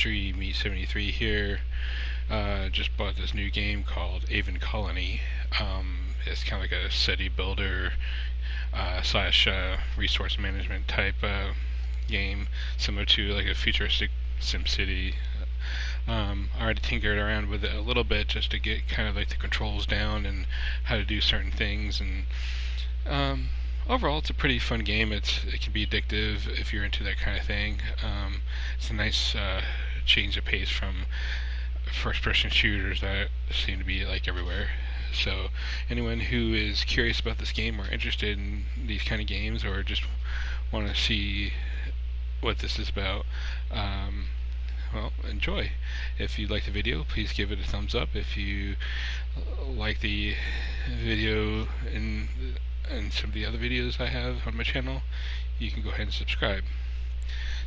Livestream Me73 here. Just bought this new game called Aven Colony. It's kind of like a city builder slash resource management type game, similar to like a futuristic SimCity. I already tinkered around with it a little bit just to get kind of like the controls down and how to do certain things, and overall it's a pretty fun game. It can be addictive if you're into that kind of thing. It's a nice change of pace from first-person shooters that seem to be like everywhere. So anyone who is curious about this game or interested in these kind of games or just want to see what this is about, well, enjoy. If you like the video, please give it a thumbs up. If you like the video and some of the other videos I have on my channel, you can go ahead and subscribe.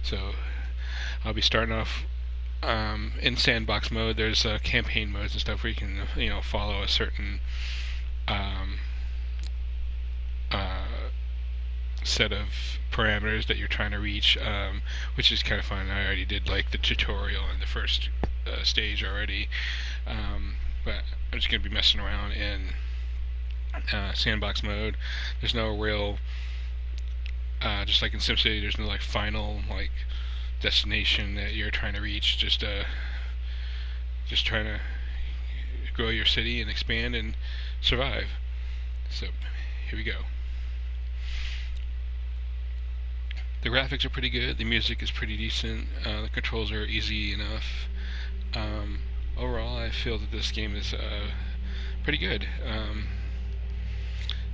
So I'll be starting off in sandbox mode. There's campaign modes and stuff where you can follow a certain set of parameters that you're trying to reach, which is kind of fun. I already did like the tutorial in the first stage already, but I'm just going to be messing around in sandbox mode. There's no real, just like in SimCity, there's no like final like destination that you're trying to reach. Just trying to grow your city and expand and survive. So here we go. The graphics are pretty good. The music is pretty decent. The controls are easy enough. Overall, I feel that this game is pretty good.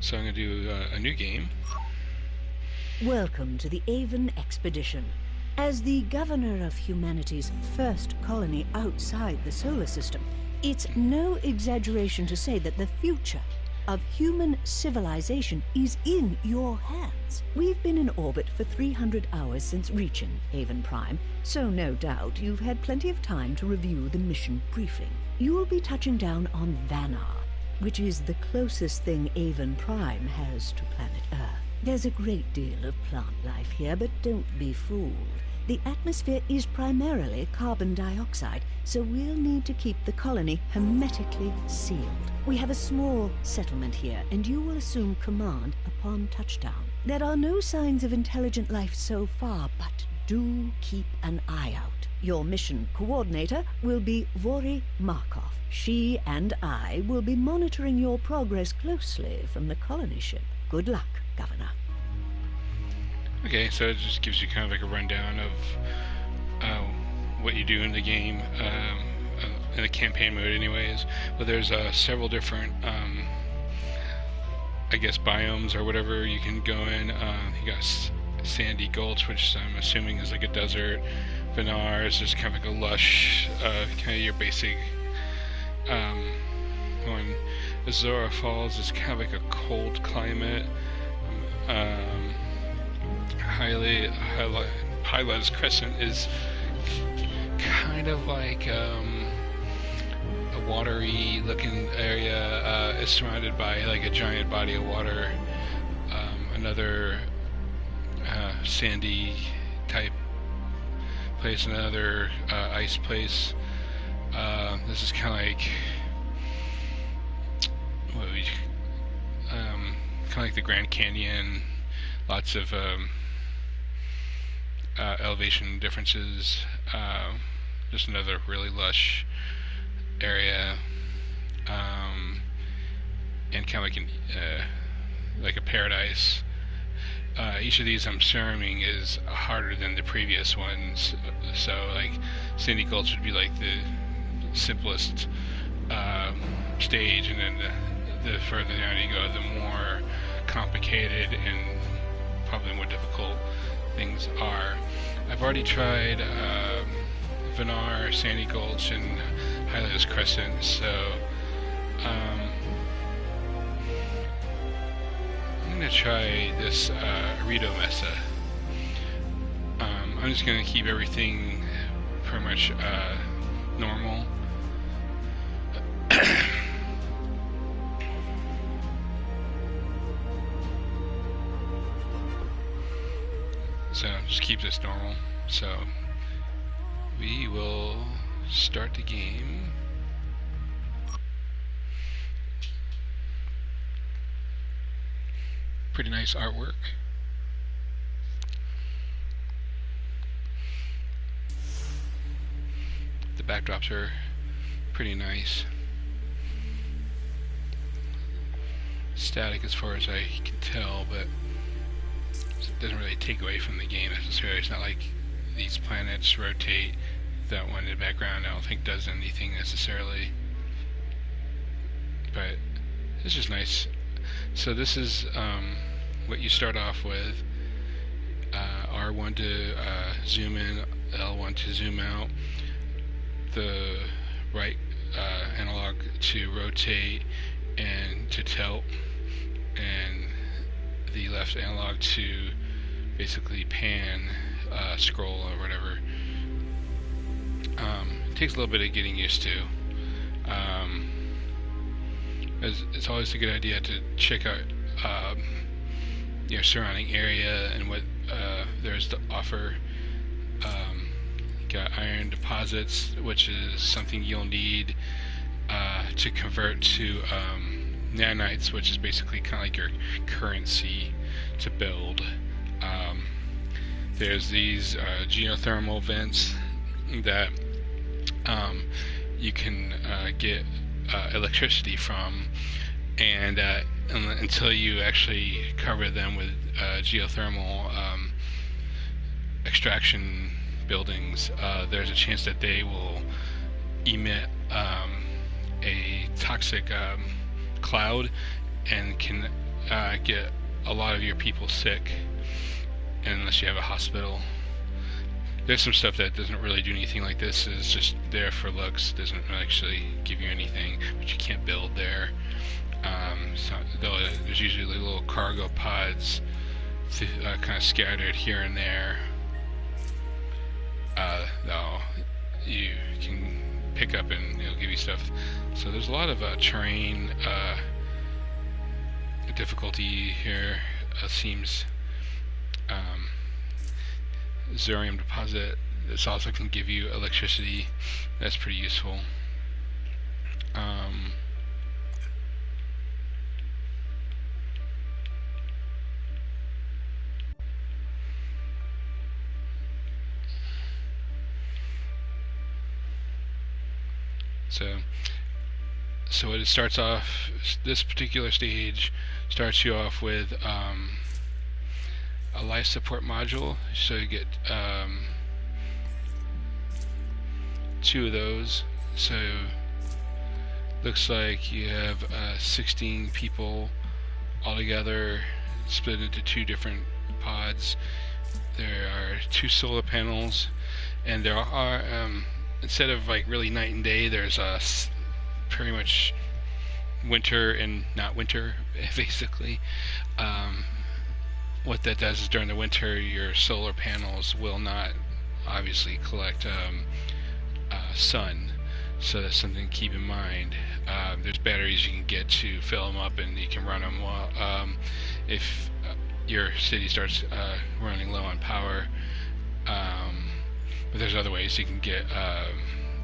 So I'm going to do a new game. Welcome to the Aven Expedition. As the governor of humanity's first colony outside the solar system, it's no exaggeration to say that the future of human civilization is in your hands. We've been in orbit for 300 hours since reaching Aven Prime, so no doubt you've had plenty of time to review the mission briefing. You'll be touching down on Vanar, which is the closest thing Aven Prime has to planet Earth. There's a great deal of plant life here, but don't be fooled. The atmosphere is primarily carbon dioxide, so we'll need to keep the colony hermetically sealed. We have a small settlement here, and you will assume command upon touchdown. There are no signs of intelligent life so far, but do keep an eye out. Your mission coordinator will be Vori Markov. She and I will be monitoring your progress closely from the colony ship. Good luck, Governor. Okay, so it just gives you kind of like a rundown of what you do in the game, in the campaign mode anyways. But there's several different, I guess, biomes or whatever you can go in. You got Sandy Gulch, which I'm assuming is like a desert. Vanar is just kind of like a lush, kind of your basic one. Azora Falls is kind of like a cold climate. Hyla's Crescent is kind of like a watery looking area. It's surrounded by like a giant body of water. Another sandy type place, another ice place. This is kind of like kind of like the Grand Canyon. Lots of elevation differences. Just another really lush area, and kind of like a paradise. Each of these I'm assuming is harder than the previous ones. So like Sandy Gulch would be like the simplest stage, and then the further down you go, the more complicated and probably more difficult things are. I've already tried Vanar, Sandy Gulch, and Hyla's Crescent, so I'm gonna try this Arito Mesa. I'm just gonna keep everything pretty much normal. So just keep this normal. So we will start the game. Pretty nice artwork. The backdrops are pretty nice. Static as far as I can tell, but it doesn't really take away from the game necessarily. It's not like these planets rotate. That one in the background I don't think does anything necessarily, but it's just nice. So this is what you start off with. R1 to zoom in, L1 to zoom out, the right analog to rotate and to tilt, and the left analog to basically pan, scroll, or whatever. It takes a little bit of getting used to. It's always a good idea to check out your surrounding area and what there's to offer. You got iron deposits, which is something you'll need to convert to nanites, which is basically kind of like your currency to build. There's these geothermal vents that you can get electricity from, and until you actually cover them with geothermal extraction buildings, there's a chance that they will emit a toxic cloud and can get a lot of your people sick unless you have a hospital. There's some stuff that doesn't really do anything like this. It's just there for looks. Doesn't actually give you anything, but you can't build there. So there's usually little cargo pods kind of scattered here and there. Though you can pick up and it'll give you stuff. So there's a lot of terrain difficulty here. Seems Zurium deposit. This also can give you electricity. That's pretty useful. So it starts off, this particular stage starts you off with a life support module. So you get 2 of those. So looks like you have 16 people altogether, split into 2 different pods. There are 2 solar panels, and there are instead of like really night and day, there's pretty much winter and not winter, basically. What that does is during the winter, your solar panels will not obviously collect sun, so that's something to keep in mind. There's batteries you can get to fill them up, and you can run them while if your city starts running low on power. But there's other ways you can get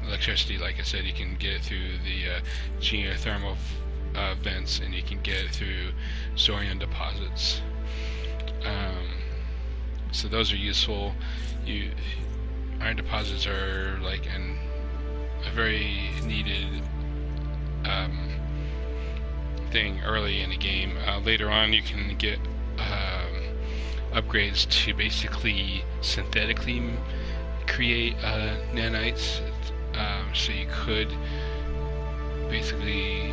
electricity. Like I said, you can get it through the geothermal vents, and you can get it through Zurium deposits. So those are useful. Iron deposits are like a very needed thing early in the game. Later on, you can get upgrades to basically synthetically create nanites. So you could basically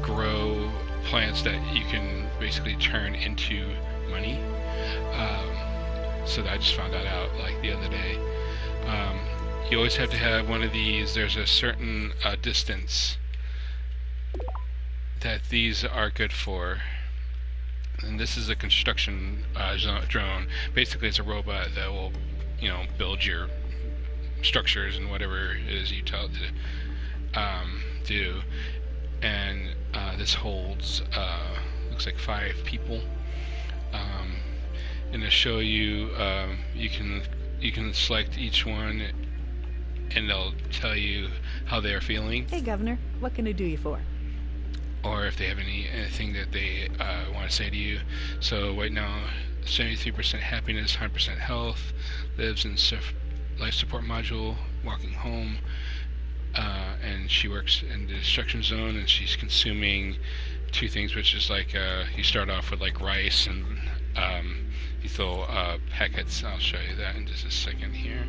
grow plants that you can basically turn into money. So I just found that out like the other day. You always have to have one of these. There's a certain distance that these are good for. And this is a construction drone. Basically, it's a robot that will, build your structures and whatever it is you tell it to do. And this holds looks like 5 people. And to show you, you can select each one and they'll tell you how they're feeling. Hey, Governor, what can I do you for? Or if they have anything that they want to say to you. So right now, 73% happiness, 100% health, lives in life support module, walking home, and she works in the destruction zone, and she's consuming two things, which is like you start off with like rice and these little packets. I'll show you that in just a second here.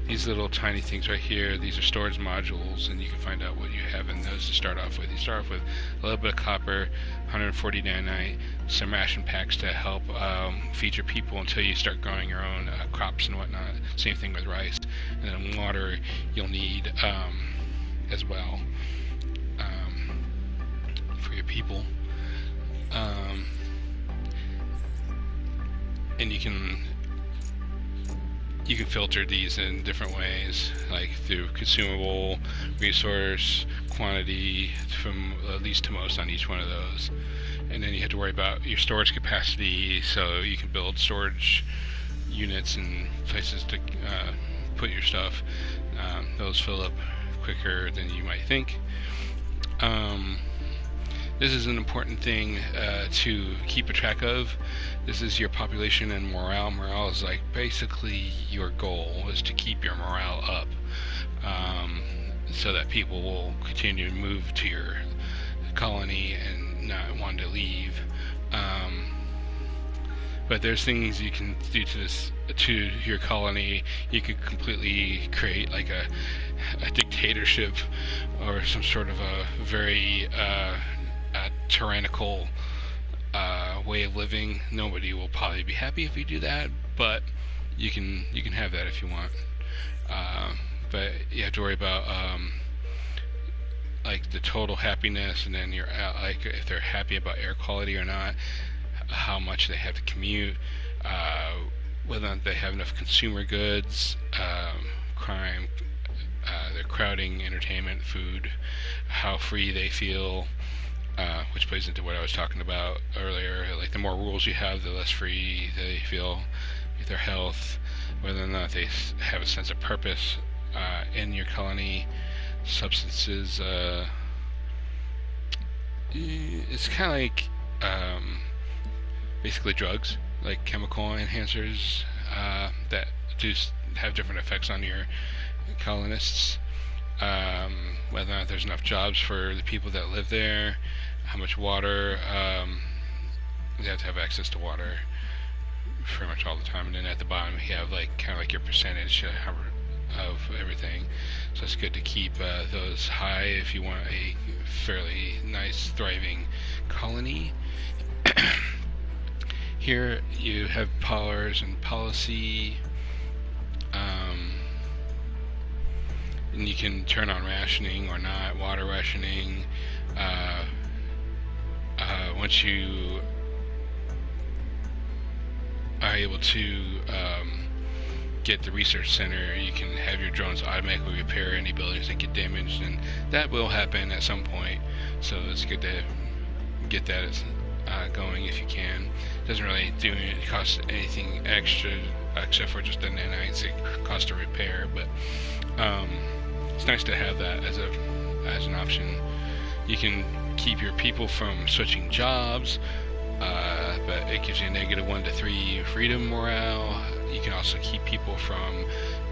These little tiny things right here, these are storage modules, and you can find out what you have in those to start off with. You start off with a little bit of copper, 140 nanite, some ration packs to help feed your people until you start growing your own crops and whatnot. Same thing with rice. And then water you'll need as well for your people. And you can filter these in different ways, like through consumable, resource, quantity, from least to most on each one of those. And then you have to worry about your storage capacity, so you can build storage units and places to put your stuff. Those fill up quicker than you might think. This is an important thing to keep a track of. This is your population and morale. Morale is like basically your goal is to keep your morale up, so that people will continue to move to your colony and not want to leave. But there's things you can do to your colony. You could completely create like a dictatorship or some sort of a very tyrannical way of living. Nobody will probably be happy if you do that, but you can have that if you want. But you have to worry about like the total happiness, and then like if they're happy about air quality or not, how much they have to commute, whether or not they have enough consumer goods, crime, their crowding, entertainment, food, how free they feel. Which plays into what I was talking about earlier. Like the more rules you have, the less free they feel. Their health, whether or not they have a sense of purpose in your colony. Substances. It's kind of like basically drugs, like chemical enhancers that do have different effects on your colonists. Whether or not there's enough jobs for the people that live there, how much water, you have to have access to water pretty much all the time. And then at the bottom you have like kind of like your percentage of everything. So it's good to keep those high if you want a fairly nice, thriving colony. Here you have powers and policy. And you can turn on rationing or not, water rationing. Once you are able to get the research center, you can have your drones automatically repair any buildings that get damaged, and that will happen at some point. So it's good to get that going if you can. It doesn't really cost anything extra except for just the nanites it costs to repair, but it's nice to have that as an option. You can keep your people from switching jobs, but it gives you a -1 to 3 freedom morale. You can also keep people from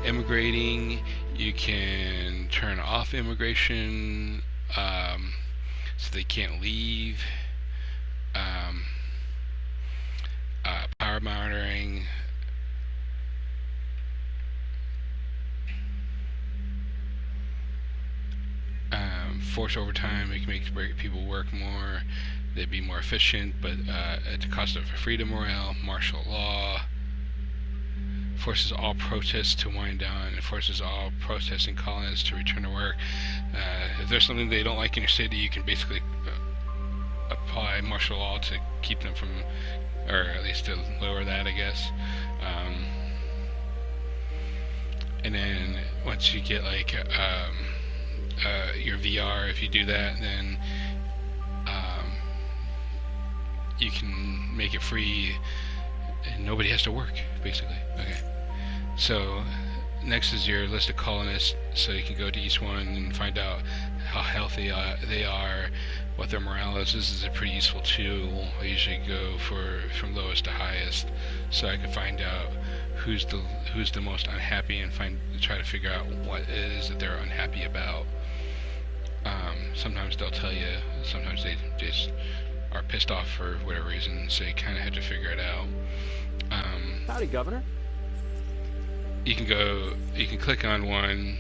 immigrating. You can turn off immigration so they can't leave. Power monitoring. Force overtime. It can make people work more. They'd be more efficient, but at the cost of freedom morale. Martial law forces all protests to wind down, and forces all protesting colonists to return to work. If there's something they don't like in your city, you can basically apply martial law to keep them from, or at least to lower that, I guess. And then once you get like your VR, if you do that, then you can make it free and nobody has to work, basically. Okay, so next is your list of colonists, so you can go to each one and find out how healthy they are, what their morale is. This is a pretty useful tool. I usually go from lowest to highest, so I can find out who's the most unhappy and try to figure out what it is that they're unhappy about. Sometimes they'll tell you, sometimes they just are pissed off for whatever reason, so you kind of have to figure it out. Howdy, Governor. You can click on one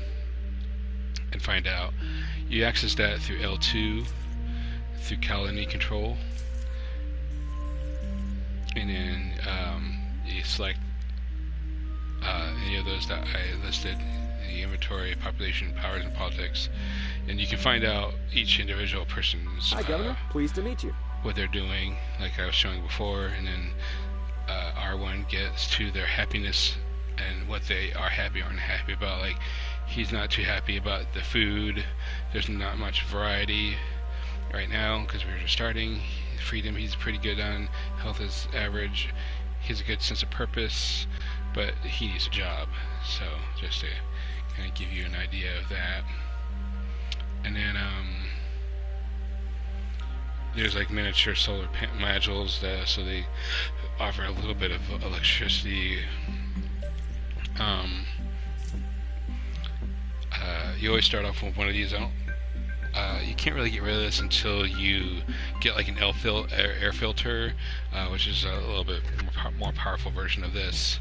and find out. You access that through L2, through colony control, and then you select any of those that I listed, the inventory, population, powers, and politics, and you can find out each individual person's Hi, Governor. Pleased to meet you. what they're doing, like I was showing before, and then R1 gets to their happiness and what they are happy or unhappy about. Like, he's not too happy about the food. There's not much variety right now because we're just starting. Freedom, he's pretty good on. Health is average. He has a good sense of purpose, but he needs a job. So just to kind of give you an idea of that. And then there's like miniature solar modules, so they offer a little bit of electricity. You always start off with one of these. You can't really get rid of this until you get like an air filter, which is a little bit more powerful version of this.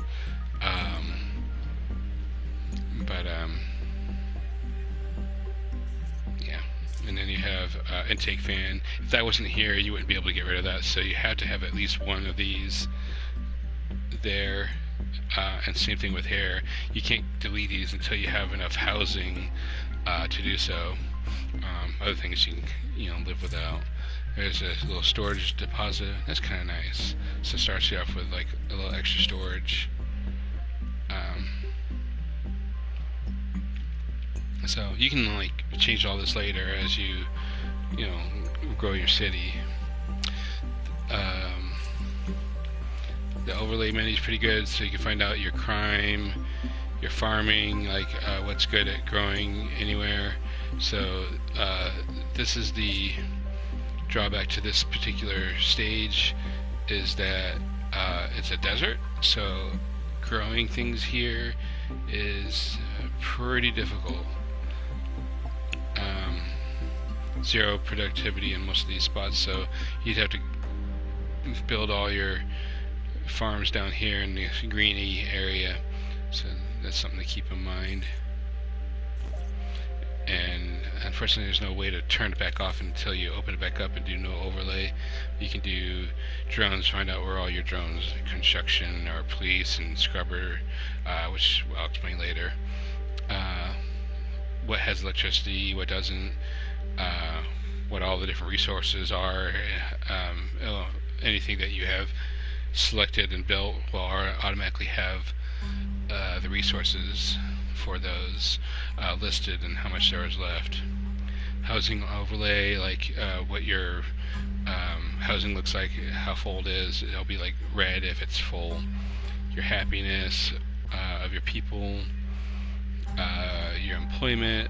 Yeah. And then you have intake fan. If that wasn't here, you wouldn't be able to get rid of that. So you had to have at least one of these there. And same thing with hair. You can't delete these until you have enough housing to do so. Other things you can live without. There's a little storage deposit. That's kind of nice. So it starts you off with like a little extra storage. So you can like change all this later as you grow your city. The overlay menu is pretty good, so you can find out your crime, your farming, like what's good at growing anywhere. So this is the drawback to this particular stage, is that it's a desert, so growing things here is pretty difficult. Zero productivity in most of these spots, so you'd have to build all your farms down here in the greeny area, so that's something to keep in mind. And unfortunately there's no way to turn it back off until you open it back up and do no overlay. You can do drones, find out where all your drones, construction or police and scrubber, which I'll explain later, what has electricity, what doesn't, what all the different resources are, anything that you have selected and built will automatically have the resources for those listed and how much there is left. Housing overlay, like what your housing looks like, how full it is. It'll be like red if it's full. Your happiness of your people, your employment,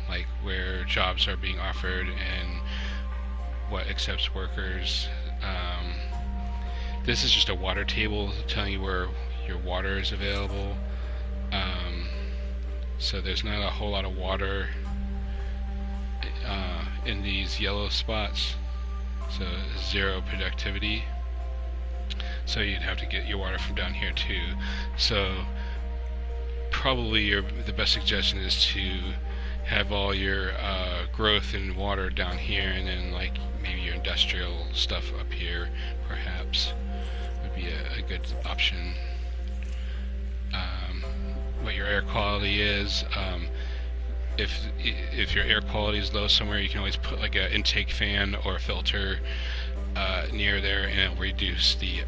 like where jobs are being offered and what accepts workers. This is just a water table telling you where your water is available. So there's not a whole lot of water in these yellow spots. So zero productivity. So you'd have to get your water from down here too. So probably the best suggestion is to have all your growth and water down here, and then like maybe your industrial stuff up here perhaps would be a good option. What your air quality is, if your air quality is low somewhere, you can always put like an intake fan or a filter near there, and it'll reduce the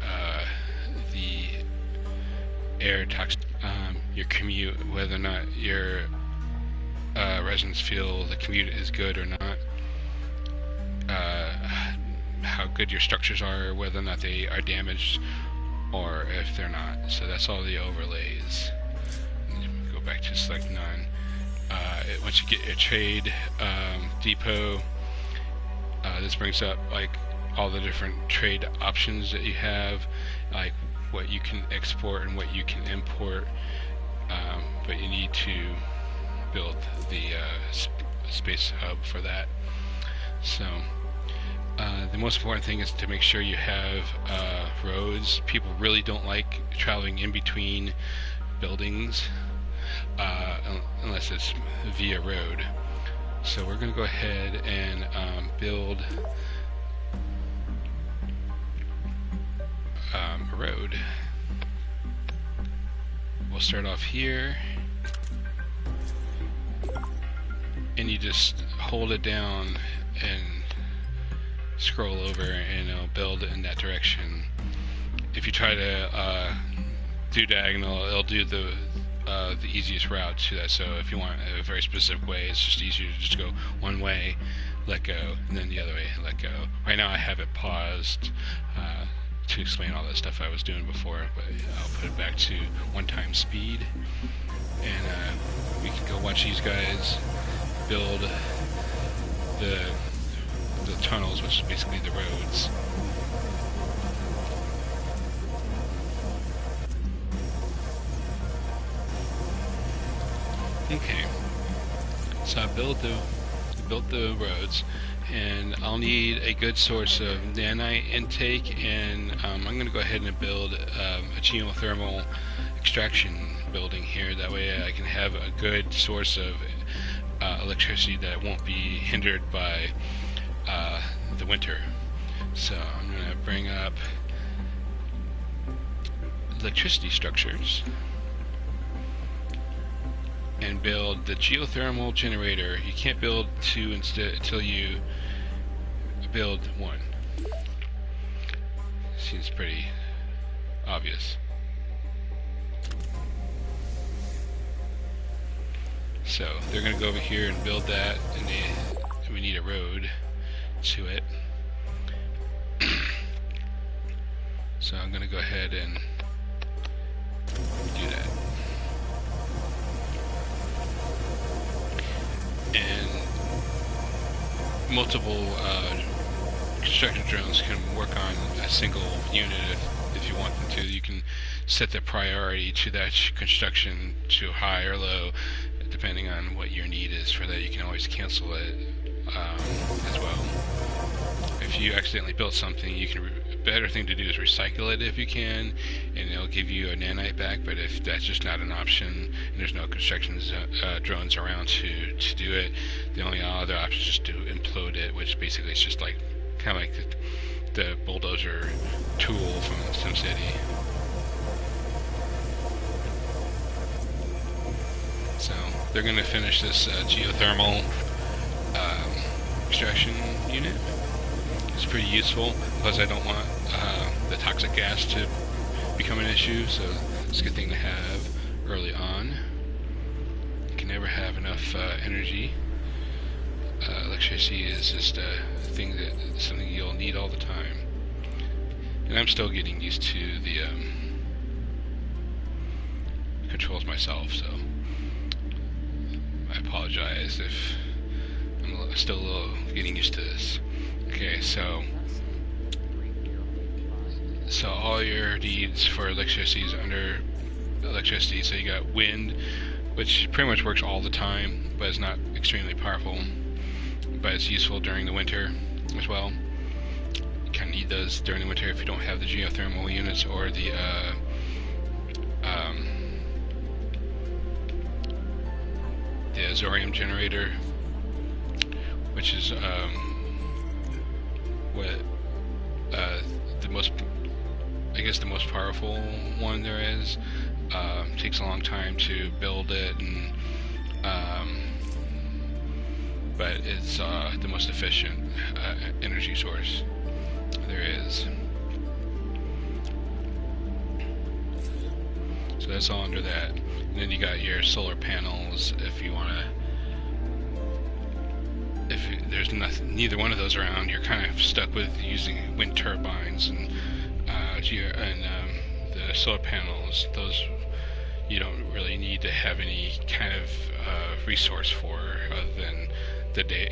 air toxic. Your commute, whether or not your residents feel the commute is good or not, how good your structures are, whether or not they are damaged or if they're not. So that's all the overlays. back to select none. Once you get your trade depot, this brings up like all the different trade options that you have, like what you can export and what you can import, but you need to build the space hub for that. So the most important thing is to make sure you have roads. People really don't like traveling in between buildings unless it's via road. So we're going to go ahead and build a road. We'll start off here, and you just hold it down and scroll over and it'll build in that direction. If you try to do diagonal, it'll do the easiest route to that. So if you want a very specific way, it's just easier to just go one way, let go, and then the other way, let go. Right now I have it paused to explain all that stuff I was doing before, but I'll put it back to 1x speed, and we can go watch these guys build the tunnels, which is basically the roads. Okay, so I built the roads, and I'll need a good source of nanite intake, and I'm going to go ahead and build a geothermal extraction building here. That way I can have a good source of electricity that won't be hindered by the winter. So I'm going to bring up electricity structures and build the geothermal generator. You can't build two until you build one. Seems pretty obvious. So they're going to go over here and build that, and we need a road to it. So I'm going to go ahead and do that. And multiple construction drones can work on a single unit if you want them to. You can set the priority to that construction to high or low, depending on what your need is for that. You can always cancel it as well. If you accidentally built something, you can better thing to do is recycle it if you can, and it'll give you a nanite back. But if that's just not an option and there's no construction drones around to do it, the only other option is just to implode it, which basically is just like kind of like the bulldozer tool from SimCity. So they're going to finish this geothermal extraction unit. It's pretty useful, plus I don't want the toxic gas to become an issue, so it's a good thing to have early on. You can never have enough energy. Electricity is just something you'll need all the time. And I'm still getting used to the controls myself, so I apologize if I'm still a little getting used to this. Okay, so all your needs for electricity is under electricity. So you got wind, which pretty much works all the time, but it's not extremely powerful. But it's useful during the winter as well. You kind of need those during the winter if you don't have the geothermal units or the Azorium generator, which is the most powerful one there is. Takes a long time to build it, and but it's the most efficient energy source there is. So that's all under that. And then you got your solar panels if you want to. If there's neither one of those around, you're kind of stuck with using wind turbines and the solar panels. Those you don't really need to have any kind of resource for, other than the day,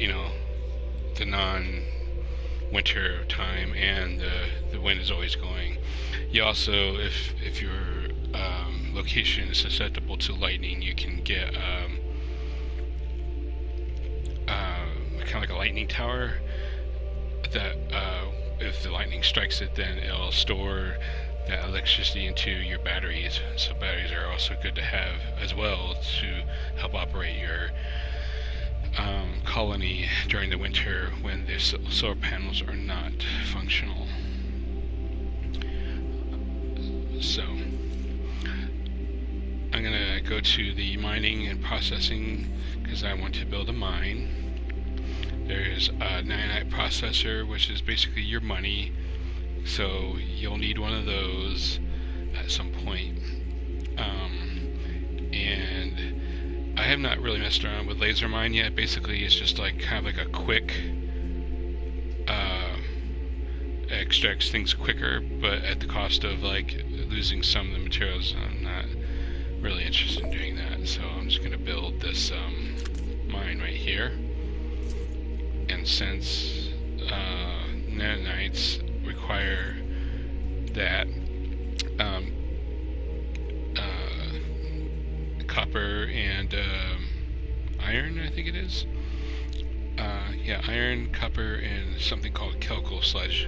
the non-winter time, and the wind is always going. You also, if your location is susceptible to lightning, you can get kind of like a lightning tower that if the lightning strikes it, then it'll store that electricity into your batteries. So batteries are also good to have as well to help operate your colony during the winter when the solar panels are not functional. So I'm gonna go to the mining and processing because I want to build a mine. There's a nanite processor, which is basically your money, so you'll need one of those at some point. And I have not really messed around with laser mine yet. Basically, it's just like kind of like a quick extracts things quicker, but at the cost of like losing some of the materials. I'm not really interested in doing that, so I'm just going to build this mine right here. And since nanites require that copper and iron, I think it is. Yeah, iron, copper, and something called chemical sludge.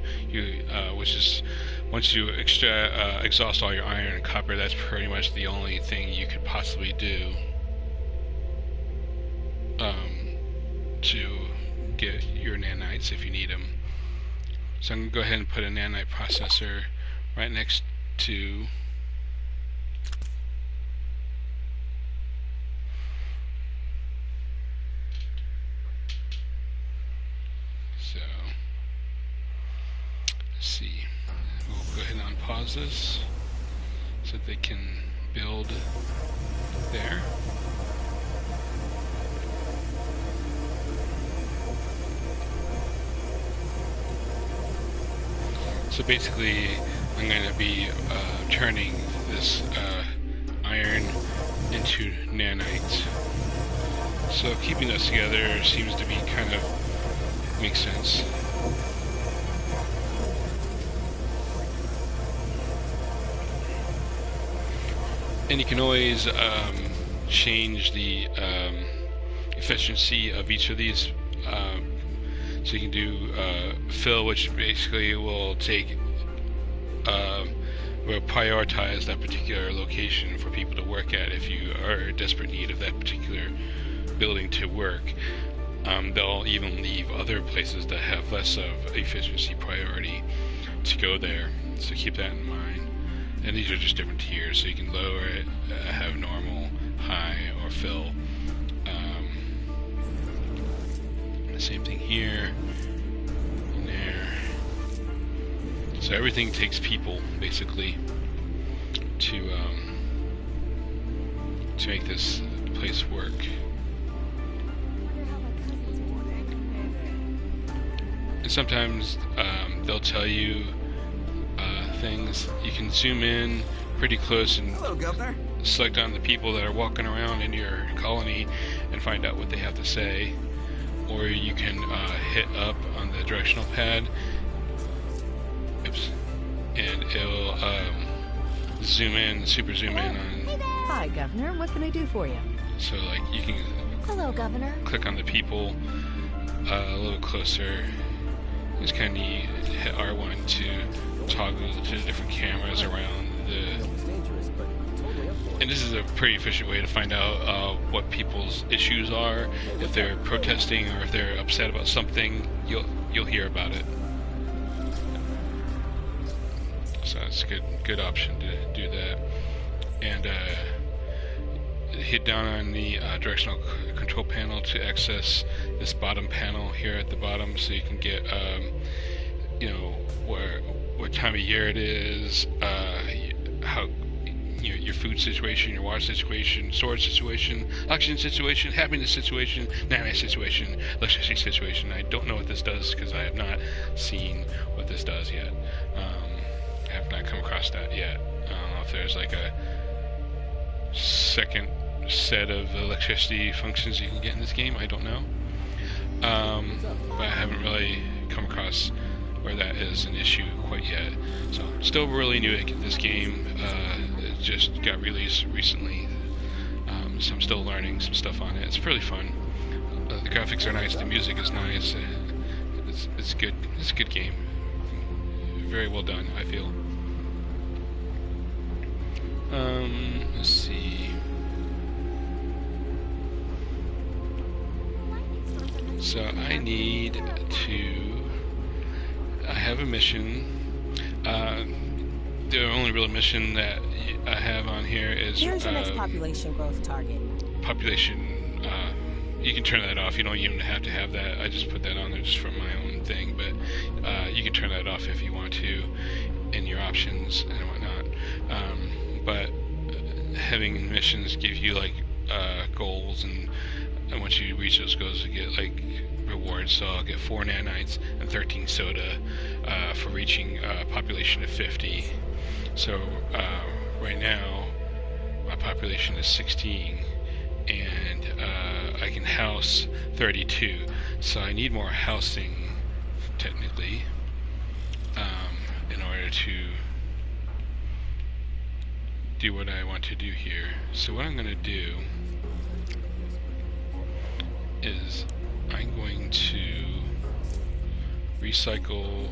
Which is once you exhaust all your iron and copper, that's pretty much the only thing you could possibly do to get your nanites if you need them. So I'm going to go ahead and put a nanite processor right next to let's see. We'll go ahead and unpause this so that they can build there. So basically, I'm going to be turning this iron into nanites. So keeping those together seems to be kind of makes sense. And you can always change the efficiency of each of these. So you can do fill, which basically will will prioritize that particular location for people to work at if you are in desperate need of that particular building to work. They'll even leave other places that have less of efficiency priority to go there. So keep that in mind. And these are just different tiers, so you can lower it, have normal, high, or fill. Same thing here, and there. So everything takes people, basically, to make this place work. And sometimes they'll tell you things. You can zoom in pretty close and select on the people that are walking around in your colony and find out what they have to say. Or you can hit up on the directional pad, and it'll zoom in, super zoom in on. Hi, Governor. What can I do for you? So, like, you can. Hello, Governor. Click on the people a little closer. It's kind of neat. Hit R1 to toggle to the different cameras around the. And this is a pretty efficient way to find out what people's issues are. If they're protesting or if they're upset about something, you'll hear about it. So it's a good option to do that. And hit down on the directional control panel to access this bottom panel here at the bottom, so you can get what time of year it is, how. Your food situation, your water situation, storage situation, oxygen situation, happiness situation, nanite situation, electricity situation. I don't know what this does because I have not seen what this does yet. I have not come across that yet. I don't know if there's like a second set of electricity functions you can get in this game. I don't know. But I haven't really come across where that is an issue quite yet. So still really new at this game. It just got released recently, so I'm still learning some stuff on it. It's pretty fun. The graphics are nice. The music is nice. It's good. It's a good game. Very well done, I feel. Let's see. So I need to. I have a mission. The only real mission that I have on here is. Here's your next population growth target. Population. You can turn that off. You don't even have to have that. I just put that on there just for my own thing. But you can turn that off if you want to, in your options and whatnot. But having missions give you like goals, and once you reach those goals, you get like rewards. So I'll get 4 nanites and 13 soda for reaching a population of 50. So right now my population is 16, and I can house 32. So I need more housing, technically, in order to do what I want to do here. So what I'm going to do is I'm going to recycle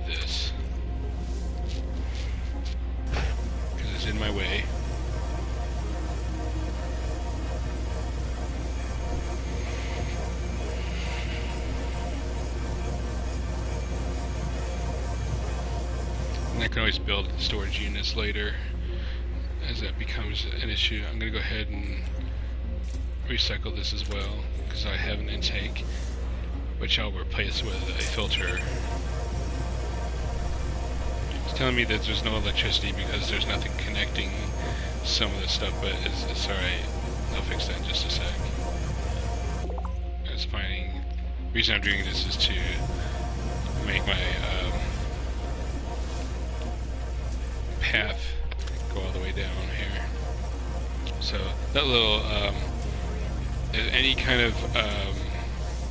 this because it's in my way. And I can always build storage units later as that becomes an issue. I'm going to go ahead and recycle this as well because I have an intake, which I'll replace with a filter. It's telling me that there's no electricity because there's nothing connecting some of this stuff, but it's alright. I'll fix that in just a sec. It's finding. The reason I'm doing this is to make my path go all the way down here. So that little any kind of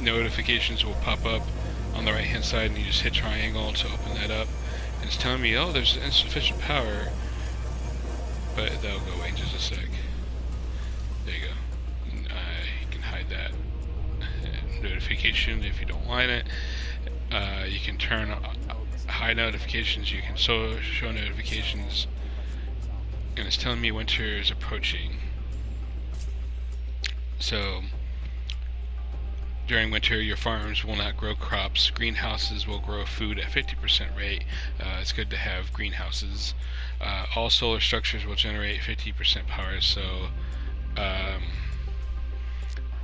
notifications will pop up on the right hand side, and you just hit triangle to open that up, and it's telling me, oh, there's insufficient power, but that'll go away in just a sec. There you go. You can hide that notification if you don't want it. You can turn hide notifications, you can show notifications, and it's telling me winter is approaching. So during winter your farms will not grow crops. Greenhouses will grow food at 50% rate. It's good to have greenhouses. All solar structures will generate 50% power, so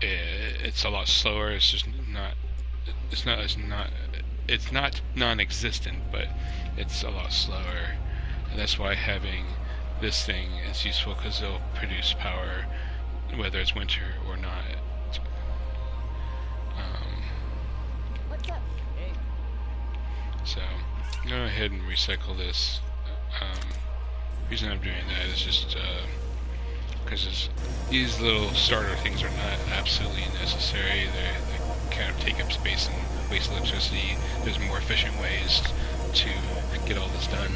it's a lot slower. It's just not it's not non-existent, but it's a lot slower, and that's why having this thing is useful, because it'll produce power whether it's winter or not. What's up? Hey. So go ahead and recycle this. The reason I'm doing that is just because these little starter things are not absolutely necessary. They kind of take up space and waste electricity. There's more efficient ways to get all this done.